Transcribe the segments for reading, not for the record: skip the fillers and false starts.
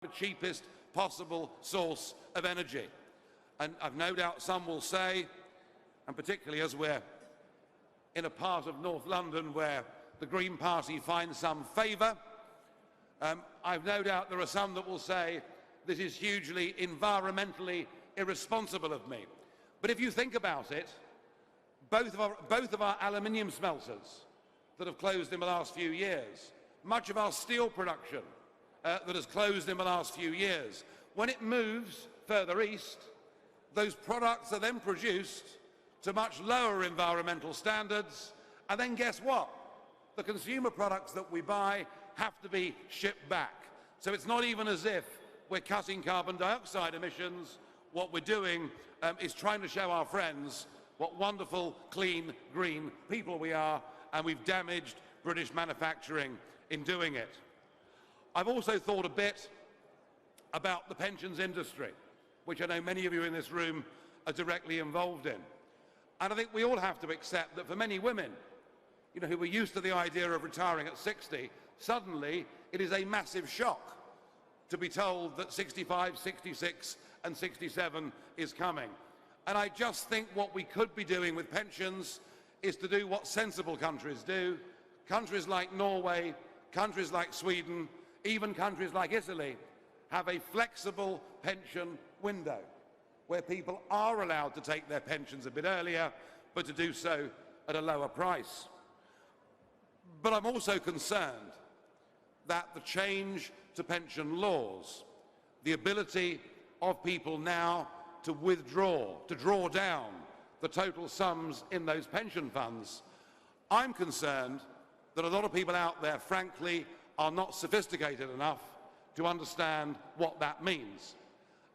the cheapest possible source of energy. And I've no doubt some will say, and particularly as we're in a part of North London where the Green Party finds some favour, I've no doubt there are some that will say this is hugely environmentally irresponsible of me. But if you think about it, both of our aluminium smelters that have closed in the last few years, much of our steel production that has closed in the last few years, when it moves further east, those products are then produced to much lower environmental standards, and then guess what? The consumer products that we buy have to be shipped back. So it's not even as if we're cutting carbon dioxide emissions. What we're doing is trying to show our friends what wonderful, clean, green people we are, and we've damaged British manufacturing in doing it. I've also thought a bit about the pensions industry, which I know many of you in this room are directly involved in. And I think we all have to accept that for many women, who were used to the idea of retiring at 60, suddenly it is a massive shock to be told that 65, 66 and 67 is coming. And I just think what we could be doing with pensions is to do what sensible countries do. Countries like Norway, countries like Sweden, even countries like Italy have a flexible pension window where people are allowed to take their pensions a bit earlier, but to do so at a lower price. But I'm also concerned that the change to pension laws, the ability of people now to withdraw, to draw down the total sums in those pension funds, I'm concerned that a lot of people out there, frankly, are not sophisticated enough to understand what that means.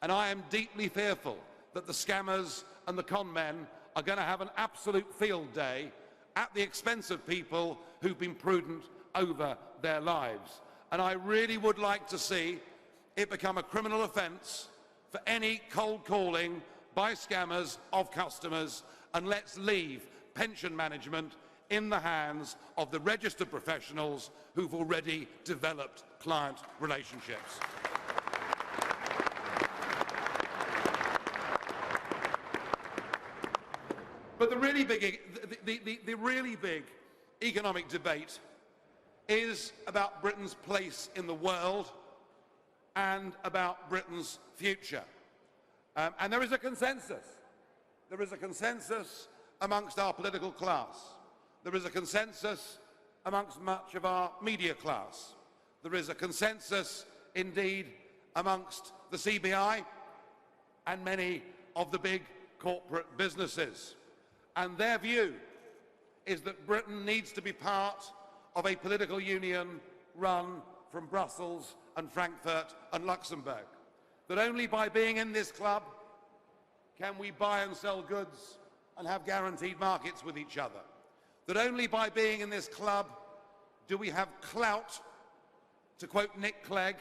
And I am deeply fearful that the scammers and the con men are going to have an absolute field day at the expense of people who've been prudent over their lives. And I really would like to see it become a criminal offence for any cold calling by scammers of customers, and let's leave pension management in the hands of the registered professionals who've already developed client relationships. But the really big economic debate is about Britain's place in the world and about Britain's future. And there is a consensus. There is a consensus amongst our political class. There is a consensus amongst much of our media class. There is a consensus, indeed, amongst the CBI and many of the big corporate businesses. And their view is that Britain needs to be part of a political union run from Brussels and Frankfurt and Luxembourg. That only by being in this club can we buy and sell goods and have guaranteed markets with each other. That only by being in this club do we have clout, to quote Nick Clegg,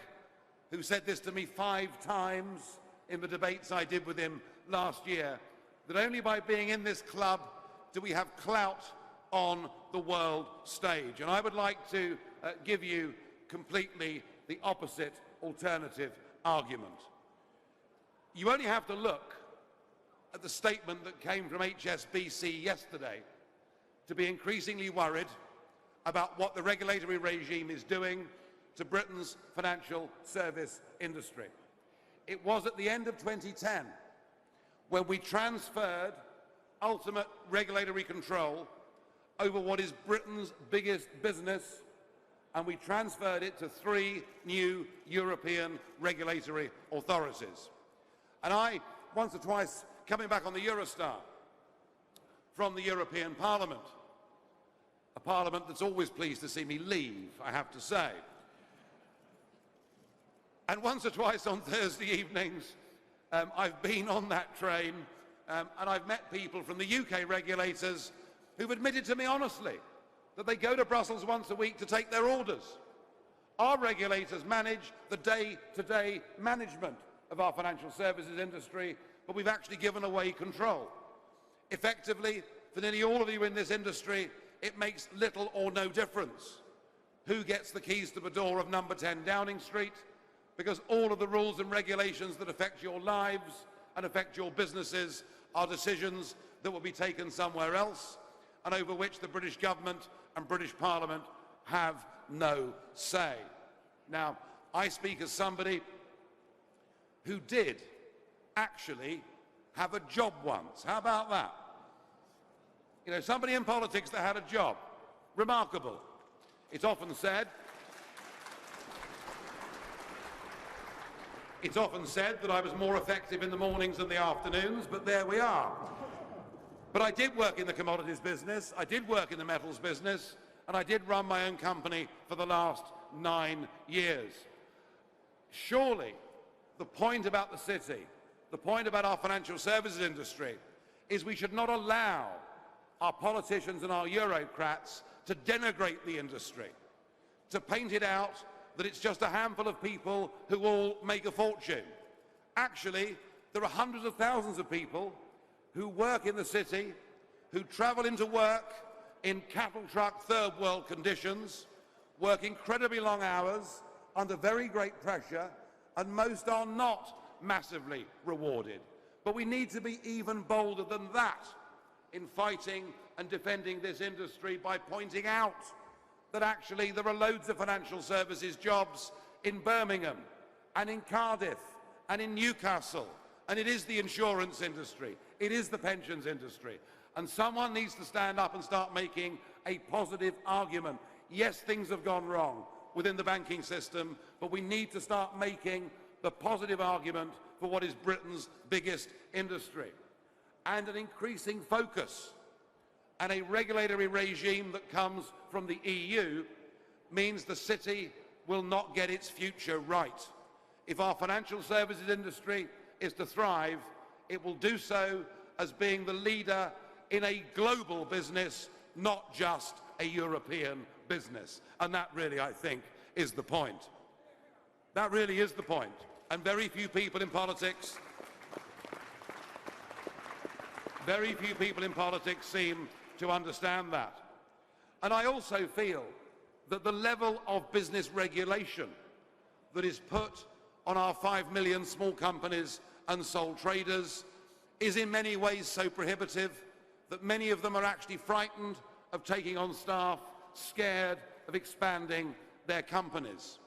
who said this to me 5 times in the debates I did with him last year, that only by being in this club do we have clout on the world stage. And I would like to give you completely the opposite alternative argument. You only have to look at the statement that came from HSBC yesterday to be increasingly worried about what the regulatory regime is doing to Britain's financial service industry. It was at the end of 2010 when we transferred ultimate regulatory control over what is Britain's biggest business, and we transferred it to 3 new European regulatory authorities. And I, once or twice, coming back on the Eurostar from the European Parliament, a parliament that's always pleased to see me leave, I have to say. And once or twice on Thursday evenings, I've been on that train and I've met people from the UK regulators who've admitted to me honestly that they go to Brussels once a week to take their orders. Our regulators manage the day-to-day management of our financial services industry, but we've actually given away control. Effectively, for nearly all of you in this industry, it makes little or no difference who gets the keys to the door of number 10 Downing Street, because all of the rules and regulations that affect your lives and affect your businesses are decisions that will be taken somewhere else and over which the British government and British Parliament have no say. Now, I speak as somebody who did actually have a job once. How about that? You know, somebody in politics that had a job. Remarkable. It's often said that I was more effective in the mornings than the afternoons, but there we are. But I did work in the commodities business, I did work in the metals business, and I did run my own company for the last 9 years. Surely, the point about the city, the point about our financial services industry, is we should not allow our politicians and our Eurocrats to denigrate the industry, to paint it out that it's just a handful of people who all make a fortune. Actually, there are hundreds of thousands of people who work in the city, who travel into work in cattle truck third world conditions, work incredibly long hours, under very great pressure, and most are not massively rewarded. But we need to be even bolder than that in fighting and defending this industry by pointing out that actually there are loads of financial services jobs in Birmingham and in Cardiff and in Newcastle, and it is the insurance industry, it is the pensions industry, and someone needs to stand up and start making a positive argument. Yes, things have gone wrong within the banking system, but we need to start making the positive argument for what is Britain's biggest industry. And an increasing focus and a regulatory regime that comes from the EU means the city will not get its future right. If our financial services industry is to thrive, it will do so as being the leader in a global business, not just a European business. And that really, I think, is the point. That really is the point. And very few people in politics seem to understand that. And I also feel that the level of business regulation that is put on our 5 million small companies and sole traders is in many ways so prohibitive that many of them are actually frightened of taking on staff, scared of expanding their companies.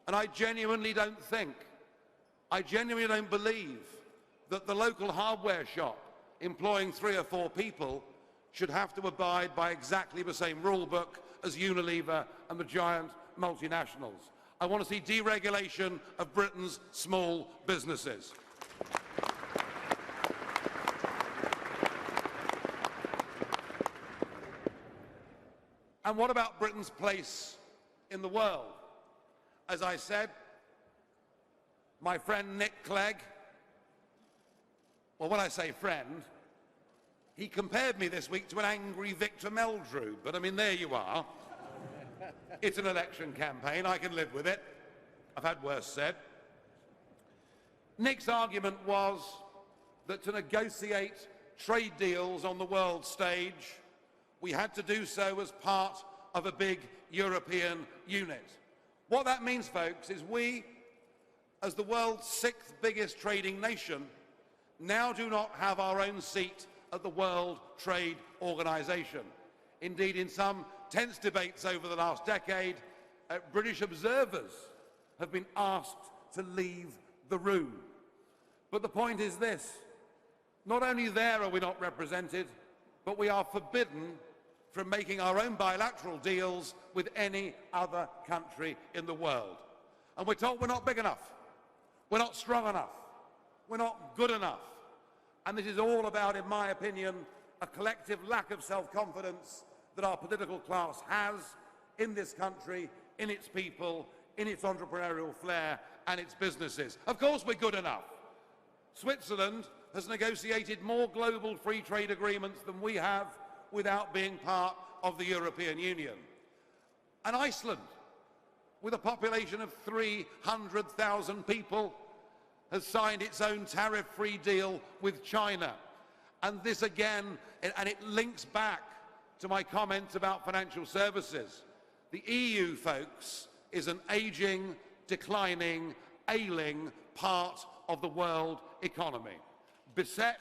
And I genuinely don't believe that the local hardware shop employing 3 or 4 people should have to abide by exactly the same rule book as Unilever and the giant multinationals. I want to see deregulation of Britain's small businesses. And what about Britain's place in the world? As I said, my friend Nick Clegg, well, when I say friend, he compared me this week to an angry Victor Meldrew, but I mean, there you are. It's an election campaign, I can live with it. I've had worse said. Nick's argument was that to negotiate trade deals on the world stage, we had to do so as part of a big European unit. What that means, folks, is we, as the world's 6th biggest trading nation, now do not have our own seat at the World Trade Organization. Indeed, in some tense debates over the last decade, British observers have been asked to leave the room. But the point is this: not only there are we not represented, but we are forbidden from making our own bilateral deals with any other country in the world. And we're told we're not big enough, we're not strong enough, we're not good enough. And this is all about, in my opinion, a collective lack of self-confidence that our political class has in this country, in its people, in its entrepreneurial flair and its businesses. Of course we're good enough. Switzerland has negotiated more global free trade agreements than we have without being part of the European Union. And Iceland, with a population of 300,000 people, has signed its own tariff-free deal with China. And this again, and it links back to my comments about financial services. The EU, folks, is an ageing, declining, ailing part of the world economy. Beset...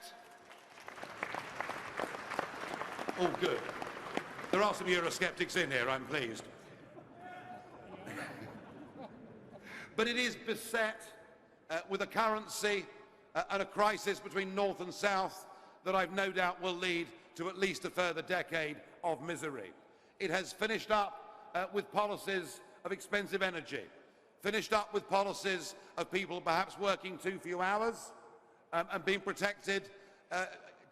Oh, good. There are some Eurosceptics in here, I'm pleased. But it is beset with a currency and a crisis between North and South that I've no doubt will lead to at least a further decade of misery. It has finished up with policies of expensive energy, finished up with policies of people perhaps working too few hours and being protected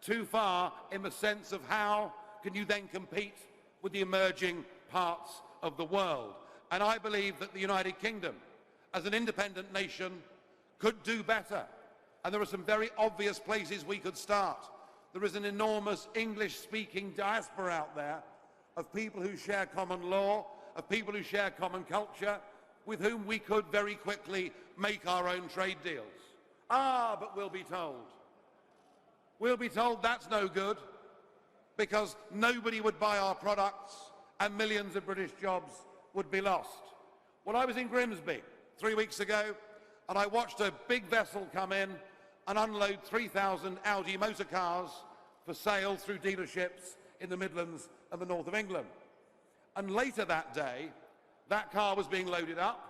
too far in the sense of how can you then compete with the emerging parts of the world. And I believe that the United Kingdom, as an independent nation, could do better. And there are some very obvious places we could start. There is an enormous English-speaking diaspora out there of people who share common law, of people who share common culture, with whom we could very quickly make our own trade deals. Ah, but we'll be told. We'll be told that's no good because nobody would buy our products and millions of British jobs would be lost. Well, I was in Grimsby 3 weeks ago and I watched a big vessel come in and unload 3,000 Audi motor cars for sale through dealerships in the Midlands and the north of England. And later that day, that car was being loaded up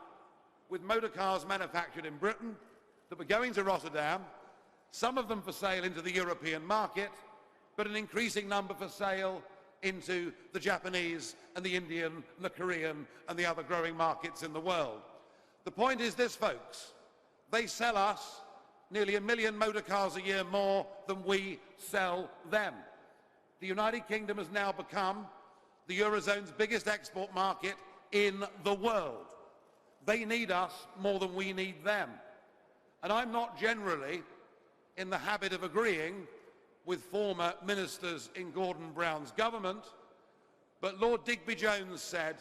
with motor cars manufactured in Britain that were going to Rotterdam, some of them for sale into the European market, but an increasing number for sale into the Japanese and the Indian and the Korean and the other growing markets in the world. The point is this, folks. They sell us nearly 1 million motor cars a year more than we sell them. The United Kingdom has now become the Eurozone's biggest export market in the world. They need us more than we need them. And I'm not generally in the habit of agreeing with former ministers in Gordon Brown's government, but Lord Digby Jones said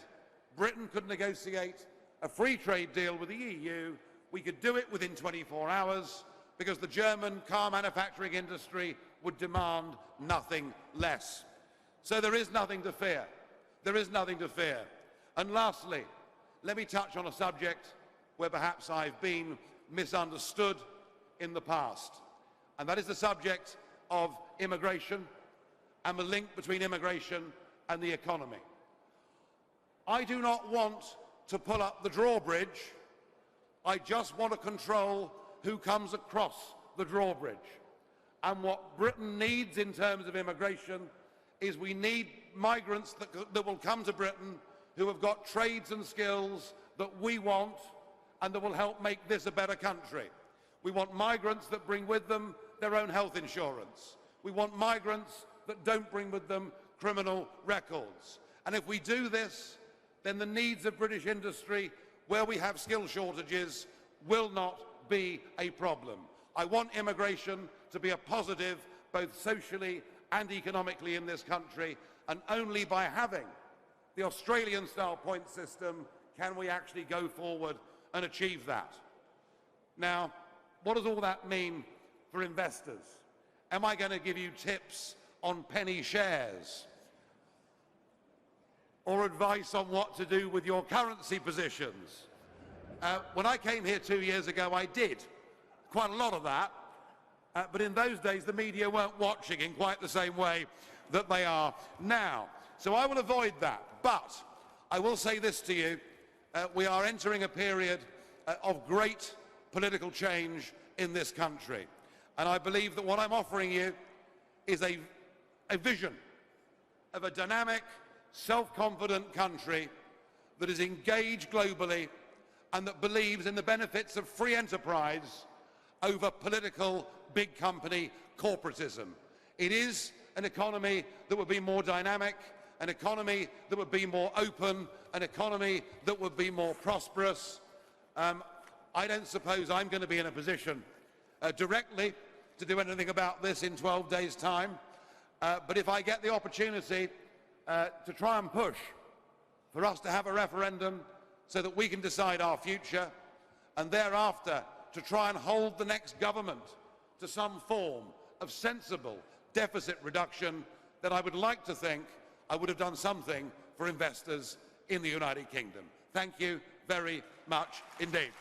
Britain could negotiate a free trade deal with the EU. We could do it within 24 hours because the German car manufacturing industry would demand nothing less. So there is nothing to fear. There is nothing to fear. And lastly, let me touch on a subject where perhaps I've been misunderstood in the past, and that is the subject of immigration and the link between immigration and the economy. I do not want to pull up the drawbridge. I just want to control who comes across the drawbridge. And what Britain needs in terms of immigration is we need migrants that will come to Britain who have got trades and skills that we want and that will help make this a better country. We want migrants that bring with them their own health insurance. We want migrants that don't bring with them criminal records. And if we do this, then the needs of British industry, where we have skill shortages, will not be a problem. I want immigration to be a positive, both socially and economically in this country, and only by having the Australian-style point system can we actually go forward and achieve that. Now, what does all that mean for investors? Am I going to give you tips on penny shares? Or advice on what to do with your currency positions? When I came here 2 years ago, I did quite a lot of that. But in those days, the media weren't watching in quite the same way that they are now. So I will avoid that. But I will say this to you. We are entering a period of great political change in this country. And I believe that what I'm offering you is a vision of a dynamic, self-confident country that is engaged globally and that believes in the benefits of free enterprise over political big company corporatism. It is an economy that would be more dynamic, an economy that would be more open, an economy that would be more prosperous. I don't suppose I'm going to be in a position directly to do anything about this in 12 days' time, but if I get the opportunity to try and push for us to have a referendum so that we can decide our future, and thereafter to try and hold the next government to some form of sensible deficit reduction, then I would like to think I would have done something for investors in the United Kingdom. Thank you very much indeed.